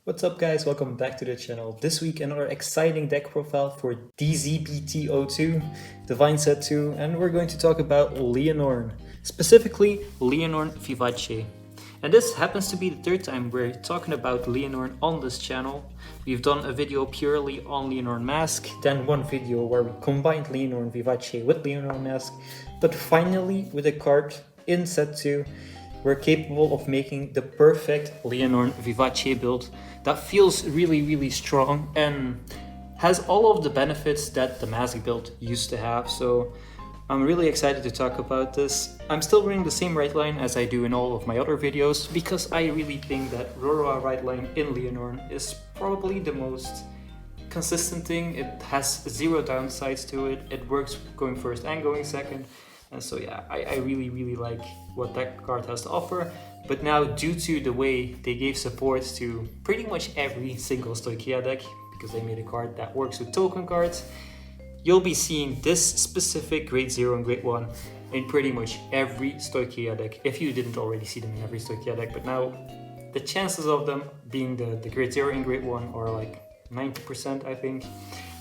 What's up guys, welcome back to the channel. This week another exciting deck profile for DZ-BT02, Divine Set 2, and we're going to talk about Lianorn, specifically Lianorn Vivace. And this happens to be the third time we're talking about Lianorn on this channel. We've done a video purely on Lianorn Mask, then one video where we combined Lianorn Vivace with Lianorn Mask, but finally with a card in Set 2, we're capable of making the perfect Lianorn Vivace build that feels really strong and has all of the benefits that the Mask build used to have. So I'm really excited to talk about this. I'm still running the same right line as I do in all of my other videos because I really think that Roroa right line in Lianorn is probably the most consistent thing. It has zero downsides to it. It works going first and going second. And so yeah, I really like what that card has to offer. But now, due to the way they gave support to pretty much every single Stoichea deck, because they made a card that works with token cards, you'll be seeing this specific Grade 0 and Grade 1 in pretty much every Stoichea deck, if you didn't already see them in every Stoichea deck. But now, the chances of them being the Grade 0 and Grade 1 are like 90%, I think.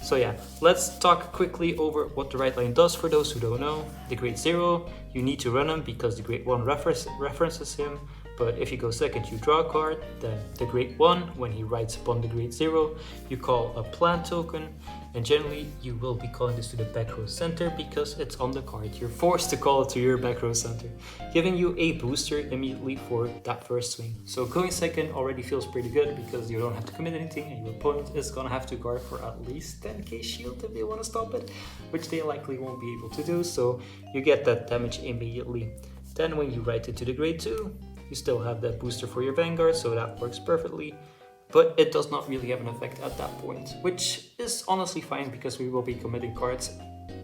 So yeah, let's talk quickly over what the right line does for those who don't know. The Grade 0, you need to run him because the Grade 1 references him, but if you go second you draw a card. Then the Grade 1, when he rides upon the Grade 0, you call a plant token, and generally you will be calling this to the back row center because it's on the card. You're forced to call it to your back row center, giving you a booster immediately for that first swing. So going second already feels pretty good because you don't have to commit anything and your opponent is gonna have to guard for at least 10k shield if they want to stop it, which they likely won't be able to do, so you get that damage immediately. Then when you ride it to the Grade 2, you still have that booster for your Vanguard, so that works perfectly. But it does not really have an effect at that point, which is honestly fine because we will be committing cards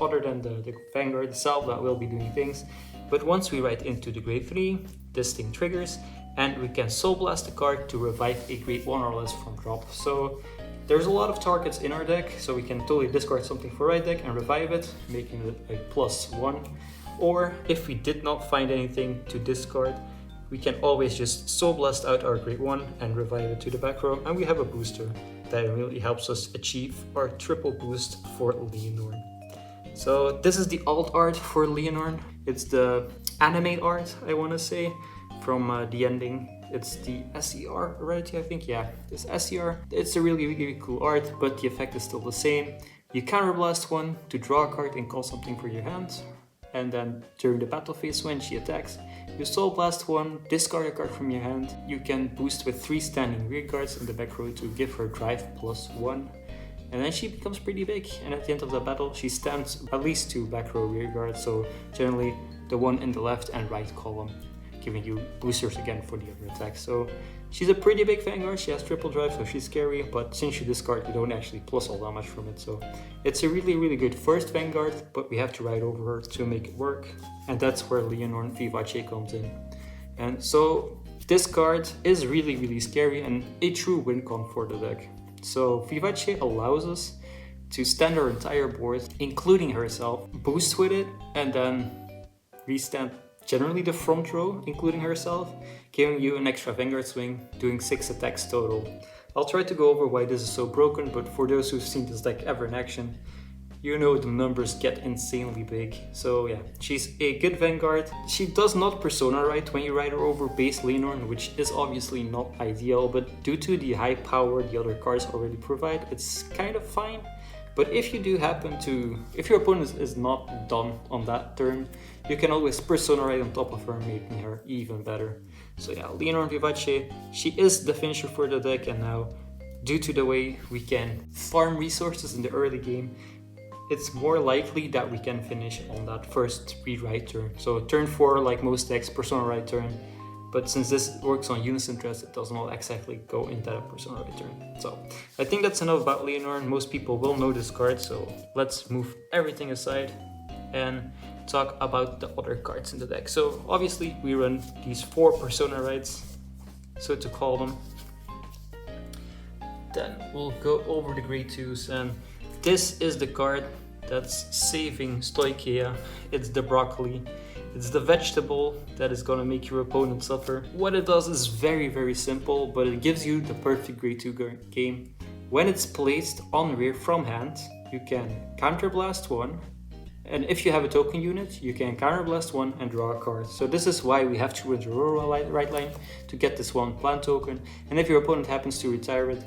other than the Vanguard itself that will be doing things. But once we write into the Grade 3, this thing triggers and we can Soul Blast the card to revive a Grade 1 or less from drop. So there's a lot of targets in our deck, so we can totally discard something for right deck and revive it, making it a +1. Or if we did not find anything to discard, we can always just Soul Blast out our Grade 1 and revive it to the back row, and we have a booster that really helps us achieve our triple boost for Lianorn. So this is the alt art for Lianorn. It's the anime art, I want to say, from the ending. It's the SER rarity, I think. Yeah, this SER. It's a really cool art, but the effect is still the same. You counterblast one to draw a card and call something for your hand. And then during the battle phase when she attacks, you Soul Blast one, discard a card from your hand. You can boost with 3 standing rear guards in the back row to give her drive +1. And then she becomes pretty big, and at the end of the battle she stands at least 2 back row rear guards, so generally the one in the left and right column, giving you boosters again for the other attacks. So she's a pretty big Vanguard, she has triple drive, so she's scary, but since you discard you don't actually plus all that much from it. So it's a really good first Vanguard, but we have to ride over her to make it work, and that's where Lianorn Vivace comes in. And so this card is really scary and a true win con for the deck. So Vivace allows us to stand our entire board, including herself, boost with it, and then restand generally the front row, including herself, giving you an extra Vanguard swing, doing 6 attacks total. I'll try to go over why this is so broken, but for those who've seen this deck ever in action, you know the numbers get insanely big. So yeah, she's a good Vanguard. She does not persona right when you ride her over base Lianorn, which is obviously not ideal, but due to the high power the other cards already provide, it's kind of fine. But if you do happen to, if your opponent is not done on that turn, you can always persona right on top of her, making her even better. So yeah, Lianorn Vivace, she is the finisher for the deck, and now, due to the way we can farm resources in the early game, it's more likely that we can finish on that first read-write turn. So turn 4, like most decks, persona right turn. But since this works on DZ, it does not exactly go into that persona right turn. So I think that's enough about Lianorn. Most people will know this card, so let's move everything aside and talk about the other cards in the deck. So obviously we run these 4 persona rights, so to call them. Then we'll go over the Grade 2s, and this is the card that's saving Stoichea. It's the broccoli. It's the vegetable that is gonna make your opponent suffer. What it does is very, very simple, but it gives you the perfect grade 2 game. When it's placed on rear from hand, you can counterblast one, and if you have a token unit, you can counterblast one and draw a card. So this is why we have to withdraw right line to get this one plant token, and if your opponent happens to retire it,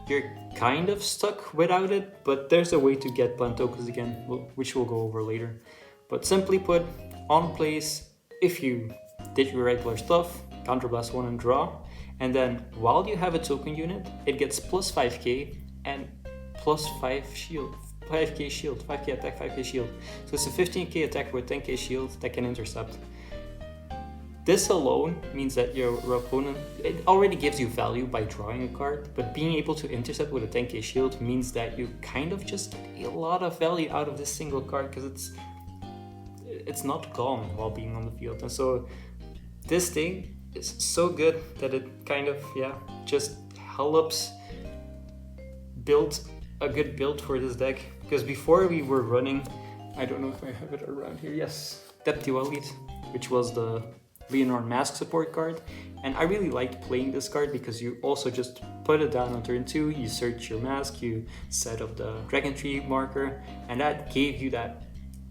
you're kind of stuck without it, but there's a way to get plant tokens again, which we'll go over later. But simply put, on place, if you did your regular stuff, counterblast one and draw, and then while you have a token unit, it gets plus 5k and plus 5 shield. 5k shield, 5k attack, 5k shield. So it's a 15k attack with 10k shield that can intercept. This alone means that your opponent, it already gives you value by drawing a card, but being able to intercept with a 10k shield means that you kind of just get a lot of value out of this single card, because it's not gone while being on the field. And so this thing is so good that it kind of, just helps build a good build for this deck. Because before we were running, I don't know if I have it around here, yes, DZ-BT02, which was the Lianorn mask support card, and I really liked playing this card because you also just put it down on turn 2, you search your mask, you set up the dragon tree marker, and that gave you that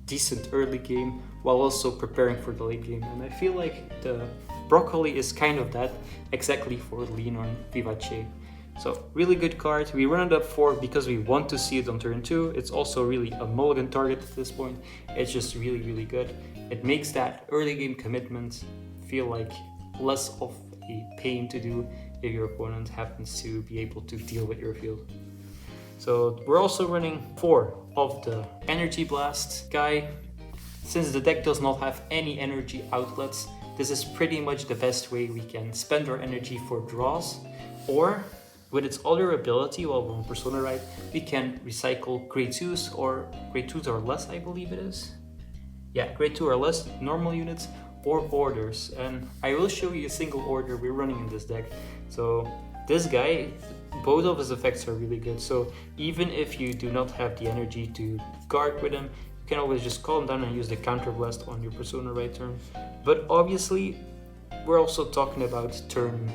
decent early game while also preparing for the late game. And I feel like the broccoli is kind of that exactly for Lianorn Stoicheia. So really good card. We run it up 4 because we want to see it on turn 2. It's also really a mulligan target at this point. It's just really, really good. It makes that early game commitment feel like less of a pain to do if your opponent happens to be able to deal with your field. So we're also running 4 of the energy blast guy. Since the deck does not have any energy outlets, this is pretty much the best way we can spend our energy for draws, or with its other ability, while we're on Persona Ride, we can recycle grade 2s or grade 2s or less, I believe it is. Yeah, grade 2 or less normal units or orders, and I will show you a single order we're running in this deck. So this guy, both of his effects are really good, so even if you do not have the energy to guard with him, you can always just call him down and use the counterblast on your Persona Right turn. But obviously, we're also talking about turn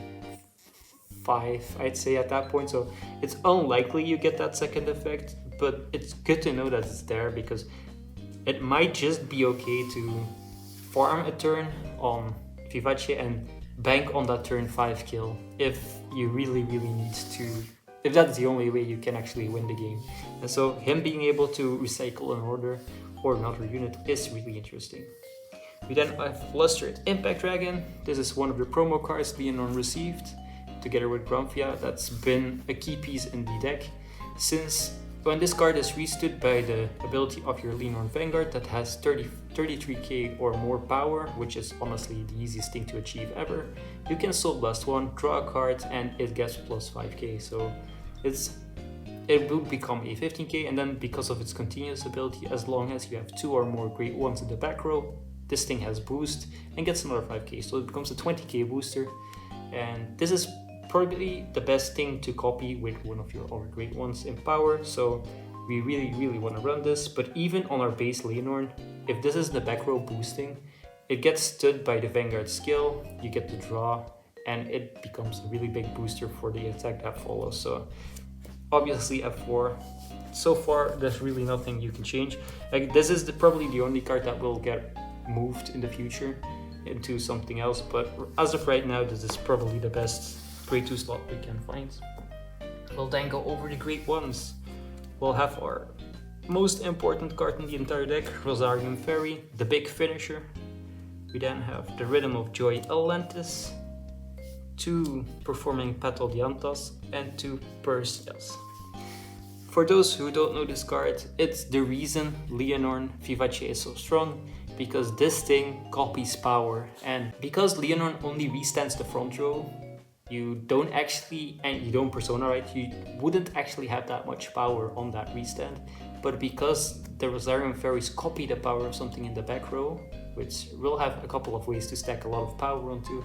5, I'd say, at that point, so it's unlikely you get that second effect, but it's good to know that it's there, because it might just be okay to farm a turn on Stoicheia and bank on that turn 5 kill if you really need to, if that's the only way you can actually win the game. And so him being able to recycle an order or another unit is really interesting. We then have Lustered Impact Dragon. This is one of the promo cards Lianorn received together with Granfia. That's been a key piece in the deck, since when this card is restood by the ability of your Lianorn Vanguard that has 33k or more power, which is honestly the easiest thing to achieve ever, you can Soul Blast one, draw a card, and it gets plus 5k. So it will become a 15k, and then because of its continuous ability, as long as you have 2 or more great ones in the back row, this thing has boost and gets another 5k, so it becomes a 20k booster. And this is probably the best thing to copy with one of your other great ones in power, so we really want to run this. But even on our base Lianorn, if this is the back row boosting, it gets stood by the Vanguard skill, you get the draw, and it becomes a really big booster for the attack that follows. So obviously F4, so far there's really nothing you can change. Like, this is probably the only card that will get moved in the future into something else, but as of right now, this is probably the best grade 2 slot we can find. We'll then go over the grade 1s. We'll have our most important card in the entire deck, Rosarium Fairy, the big finisher. We then have the Rhythm of Joy Atlantis, 2 Performing Petal Diantas, and 2 Perseus. For those who don't know this card, it's the reason Lianorn Stoicheia is so strong, because this thing copies power, and because Lianorn only restands the front row, you don't actually, and you don't Persona Right, you wouldn't actually have that much power on that restand. But because the Rosarium Fairies copy the power of something in the back row, which will have a couple of ways to stack a lot of power onto,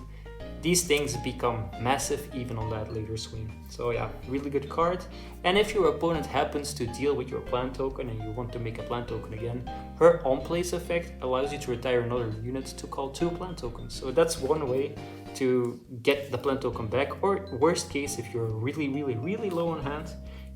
these things become massive even on that later swing. So yeah, really good card. And if your opponent happens to deal with your plant token and you want to make a plant token again, her on-place effect allows you to retire another unit to call 2 plant tokens. So that's one way to get the plant token back, or worst case, if you're really low on hand,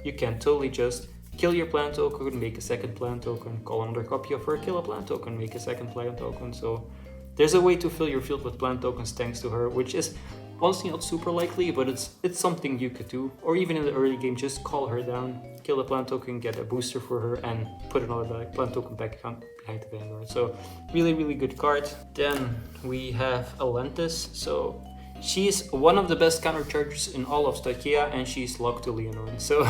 you can totally just kill your plant token, make a second plant token, call another copy of her, kill a plant token, make a second plant token. So there's a way to fill your field with plant tokens thanks to her, which is honestly not super likely, but it's something you could do. Or even in the early game, just call her down, kill a plant token, get a booster for her, and put another plant token back behind the Vanguard. So really good card. Then we have Atlantis. So she's one of the best counter chargers in all of Stoichea, and she's locked to Lianorn. So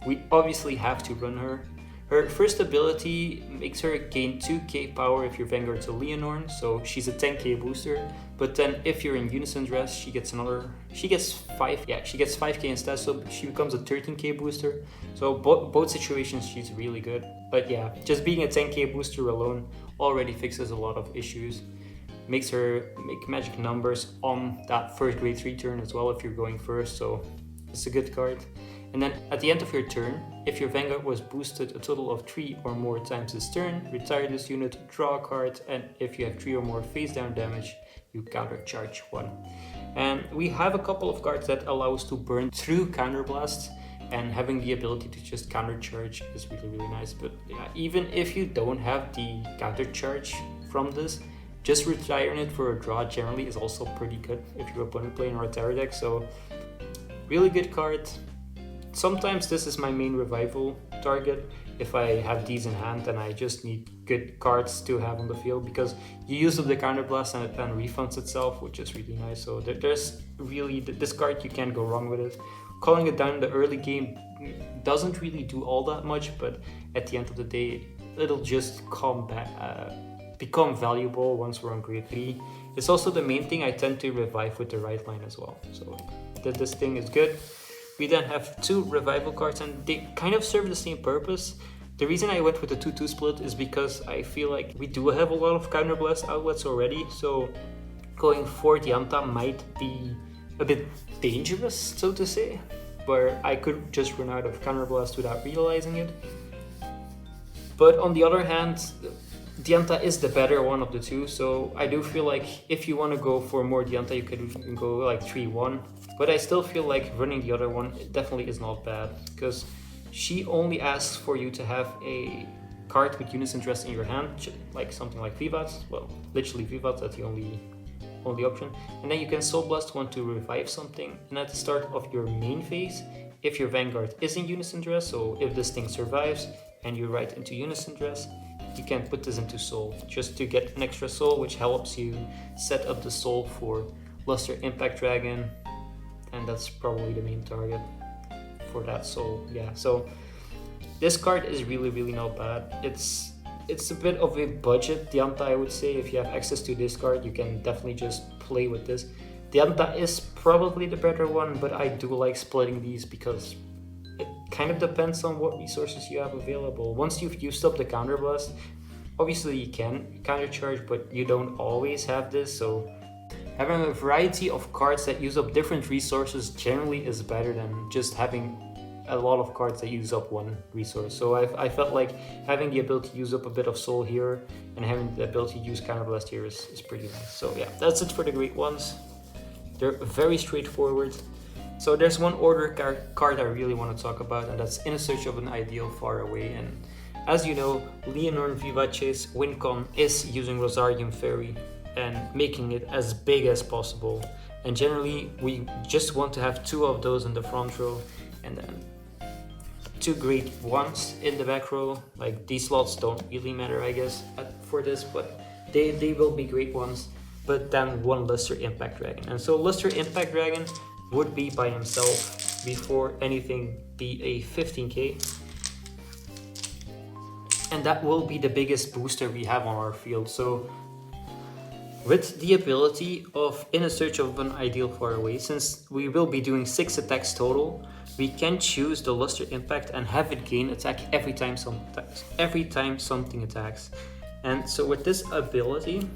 we obviously have to run her. Her first ability makes her gain 2k power if your Vanguard to Lianorn, so she's a 10k booster. But then if you're in Unison-Dress, she gets 5k instead, so she becomes a 13k booster. So both situations she's really good. But yeah, just being a 10k booster alone already fixes a lot of issues. Makes her make magic numbers on that first grade 3 turn as well if you're going first, so it's a good card. And then at the end of your turn, if your Vanguard was boosted a total of 3 or more times this turn, retire this unit, draw a card, and if you have 3 or more face down damage, you counter charge 1. And we have a couple of cards that allow us to burn through counterblast, and having the ability to just counter charge is really nice. But yeah, even if you don't have the counter charge from this, just retiring it for a draw generally is also pretty good if your opponent playing a retire deck. So really good card. Sometimes this is my main revival target if I have these in hand and I just need good cards to have on the field, because you use up the counterblast and it then refunds itself, which is really nice. So there's really, this card, you can't go wrong with it. Calling it down in the early game doesn't really do all that much, but at the end of the day, it'll just come back, become valuable once we're on grade 3. It's also the main thing I tend to revive with the right line as well. So this thing is good. We then have 2 revival cards, and they kind of serve the same purpose. The reason I went with the 2-2 split is because I feel like we do have a lot of counterblast outlets already, so going for Dianta might be a bit dangerous, so to say, where I could just run out of counterblast without realizing it. But on the other hand, Dianta is the better one of the 2, so I do feel like if you want to go for more Dianta, you can go like 3-1. But I still feel like running the other one definitely is not bad, because she only asks for you to have a card with Unison-Dress in your hand, like something like Vivat. Well, literally Vivat, that's the only option. And then you can Soul Blast one to revive something. And at the start of your main phase, if your Vanguard is in Unison-Dress, so if this thing survives and you write into Unison-Dress, you can put this into Soul, just to get an extra Soul, which helps you set up the Soul for Luster Impact Dragon. And that's probably the main target for that Soul. Yeah, so this card is really not bad. It's a bit of a budget Dianta, I would say. If you have access to this card, you can definitely just play with this. Dianta is probably the better one, but I do like splitting these because it kind of depends on what resources you have available. Once you've used up the counterblast, obviously you can counter charge, but you don't always have this, so having a variety of cards that use up different resources generally is better than just having a lot of cards that use up one resource. So I felt like having the ability to use up a bit of Soul here and having the ability to use Counterblast here is pretty nice. So yeah, that's it for the great ones. They're very straightforward. So there's one order card I really want to talk about, and that's In a Search of an Ideal Far Away. And as you know, Lianorn Vivace's Wincon is using Rosarium Fairy and making it as big as possible. And generally, we just want to have 2 of those in the front row, and then 2 great ones in the back row. Like, these slots don't really matter, I guess, for this, but they will be great ones. But then 1 Luster Impact Dragon. And so Luster Impact Dragon would be by himself, before anything, be a 15k. And that will be the biggest booster we have on our field. So with the ability of In a Search of an Ideal Far Away, since we will be doing 6 attacks total, we can choose the Luster Impact and have it gain attack every time something attacks. And so with this ability,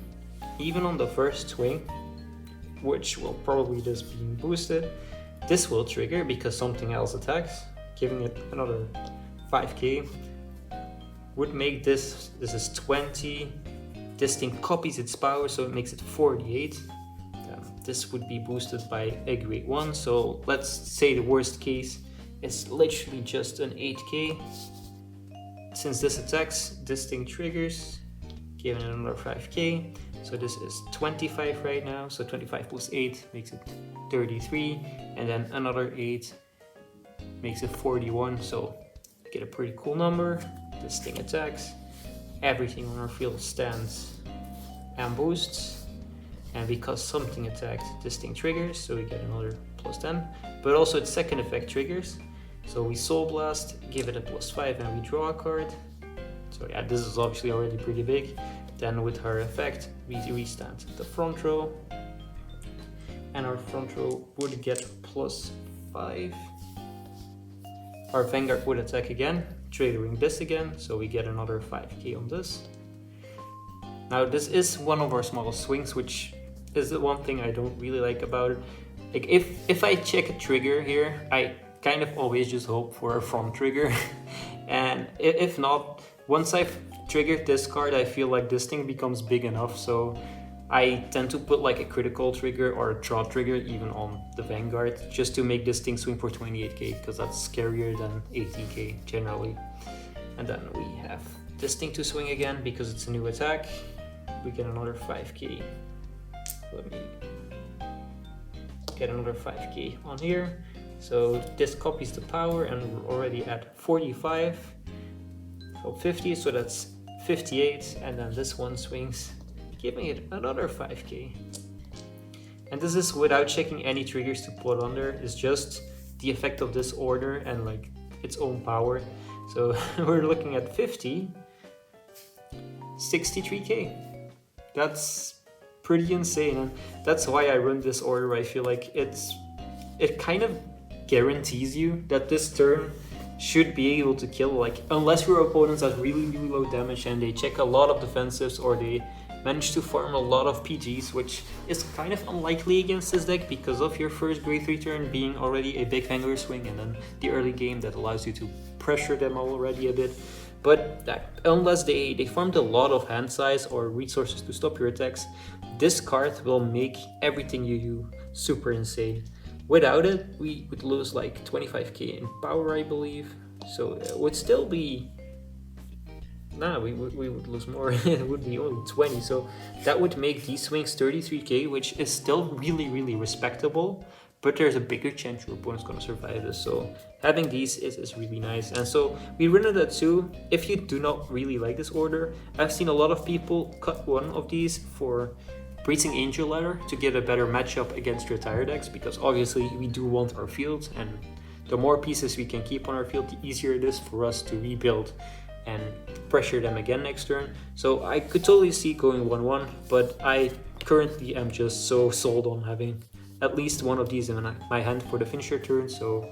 even on the first swing, which will probably just be boosted. This will trigger because something else attacks, giving it another 5k. Would make this is 20. This thing copies its power, so it makes it 48. This would be boosted by a grade 1, so let's say the worst case is literally just an 8k. Since this attacks, this thing triggers, giving it another 5k. So this is 25 right now, so 25 plus 8 makes it 33, and then another 8 makes it 41, so get a pretty cool number. This thing attacks, everything on our field stands and boosts. And because something attacked, this thing triggers, so we get another plus 10. But also its second effect triggers. So we Soul Blast, give it a plus 5, and we draw a card. So yeah, this is obviously already pretty big. Then with her effect, we restand the front row. And our front row would get plus 5. Our Vanguard would attack again, triggering this again, so we get another 5k on this. Now this is one of our smallest swings, which is the one thing I don't really like about it. Like if I check a trigger here, I kind of always just hope for a front trigger. And if not, once I've triggered this card, I feel like this thing becomes big enough, so I tend to put like a critical trigger or a draw trigger even on the Vanguard, just to make this thing swing for 28k, because that's scarier than 80k generally. And then we have this thing to swing again because it's a new attack. We get another 5k. Let me get another 5k on here. So this copies the power, and we're already at 45. So 50, so that's 58, and then this one swings, giving it another 5k. And this is without checking any triggers to put on there. It's just the effect of this order and like its own power. So we're looking at 50, 63k. That's pretty insane, and that's why I run this order. I feel like it kind of guarantees you that this turn should be able to kill, like, unless your opponents have really low damage and they check a lot of defensives or they manage to farm a lot of PGs, which is kind of unlikely against this deck because of your first grade 3 turn being already a big Vanguard swing, and then the early game that allows you to pressure them already a bit. But unless they farmed a lot of hand size or resources to stop your attacks, this card will make everything you do super insane. Without it, we would lose like 25k in power, I believe. So it would still be... Nah, we would lose more. It would be only 20. So that would make these swings 33k, which is still really respectable. But there's a bigger chance your opponent's gonna survive this. So having these is really nice. And so we run it at 2. If you do not really like this order, I've seen a lot of people cut one of these for Breaching Angel Ladder to get a better matchup against retired decks, because obviously we do want our field, and the more pieces we can keep on our field, the easier it is for us to rebuild and pressure them again next turn. So I could totally see going 1-1, but I currently am just so sold on having at least one of these in my hand for the finisher turn. So,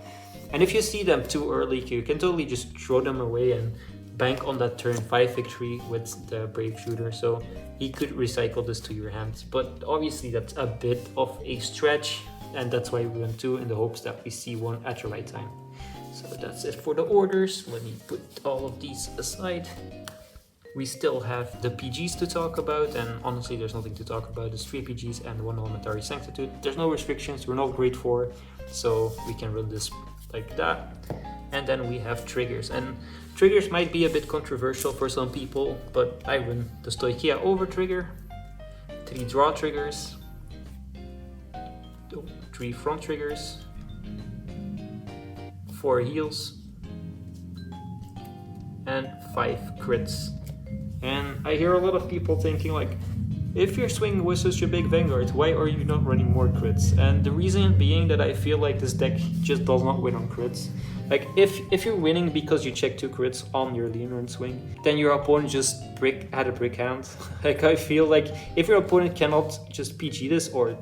and if you see them too early, you can totally just throw them away and bank on that turn 5 victory with the Brave Shooter. So he could recycle this to your hands, but obviously that's a bit of a stretch, and that's why we went 2 in the hopes that we see one at the right time. So that's it for the orders. Let me put all of these aside. We still have the PGs to talk about, and honestly there's nothing to talk about. There's 3 PGs and 1 Elementary Sanctitude. There's no restrictions, we're not grade 4, so we can run this like that. And then we have triggers, and triggers might be a bit controversial for some people, but I run the Stoichea over trigger, 3 draw triggers, 3 front triggers, 4 heals, and 5 crits. And I hear a lot of people thinking like, if you're swinging with such a big Vanguard, why are you not running more crits? And the reason being that I feel like this deck just does not win on crits. Like if you're winning because you check 2 crits on your Lianorn swing, then your opponent just had a brick hand. Like I feel like if your opponent cannot just PG this, or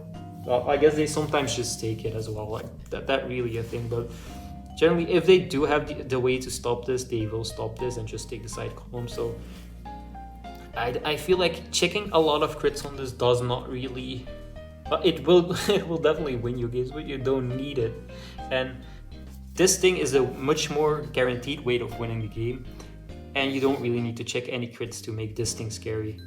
well, I guess they sometimes just take it as well, like that really a thing. But generally, if they do have the way to stop this, they will stop this and just take the side column. So I feel like checking a lot of crits on this does not really it will it will definitely win you games, but you don't need it. And this thing is a much more guaranteed way of winning the game, and you don't really need to check any crits to make this thing scary.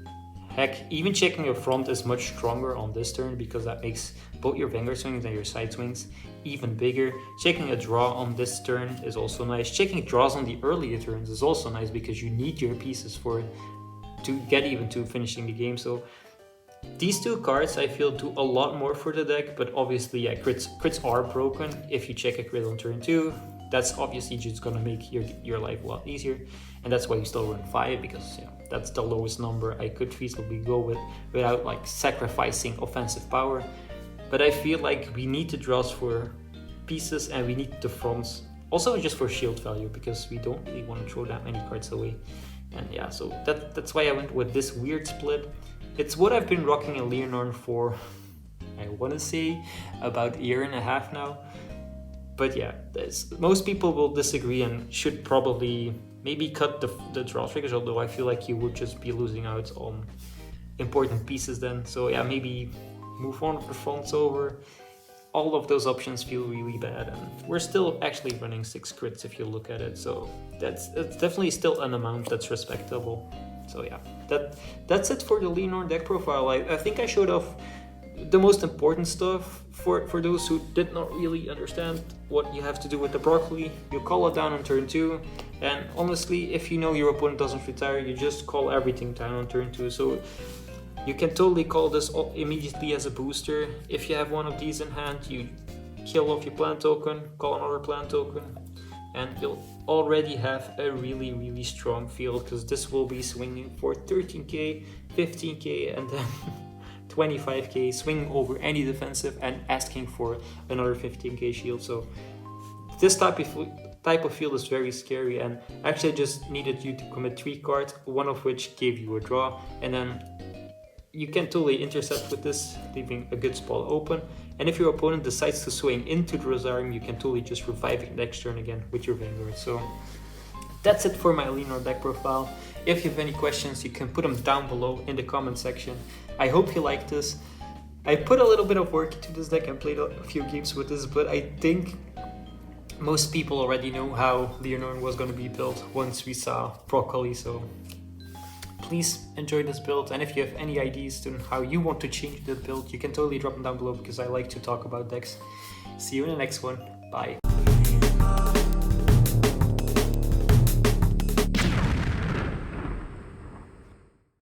Heck, even checking your front is much stronger on this turn because that makes both your Vanguard swings and your side swings even bigger. Checking a draw on this turn is also nice. Checking draws on the earlier turns is also nice because you need your pieces for it to get even to finishing the game. So these two cards I feel do a lot more for the deck, but obviously yeah, crits are broken. If you check a crit on turn 2, that's obviously just gonna make your life a lot easier, and that's why you still run 5, because that's the lowest number I could feasibly go with without like sacrificing offensive power. But I feel like we need the draws for pieces and we need the fronts also just for shield value, because we don't really want to throw that many cards away. And yeah, so that's why I went with this weird split. It's what I've been rocking in Lianorn for, I want to say, about a year and a half now. But yeah, most people will disagree and should probably maybe cut the draw triggers, although I feel like you would just be losing out on important pieces then. So yeah, maybe move on with the fronts over. All of those options feel really bad, and we're still actually running 6 crits if you look at it. So that's definitely still an amount that's respectable. So yeah, that's it for the Lianorn deck profile. I think I showed off the most important stuff for those who did not really understand what you have to do with the broccoli. You call it down on turn 2, and honestly, if you know your opponent doesn't retire, you just call everything down on turn 2. So you can totally call this immediately as a booster. If you have one of these in hand, you kill off your plant token, call another plant token, and you'll already have a really, really strong field, because this will be swinging for 13k, 15k, and then 25k, swinging over any defensive and asking for another 15k shield. So this type of field is very scary, and actually I just needed you to commit 3 cards, one of which gave you a draw, and then you can totally intercept with this, leaving a good spot open. And if your opponent decides to swing into the Rosarium, you can totally just revive it next turn again with your Vanguard. So that's it for my Lianorn deck profile. If you have any questions, you can put them down below in the comment section. I hope you liked this. I put a little bit of work into this deck and played a few games with this, but I think most people already know how Lianorn was going to be built once we saw Broccoli. So please enjoy this build, and if you have any ideas on how you want to change the build, you can totally drop them down below, because I like to talk about decks. See you in the next one. Bye.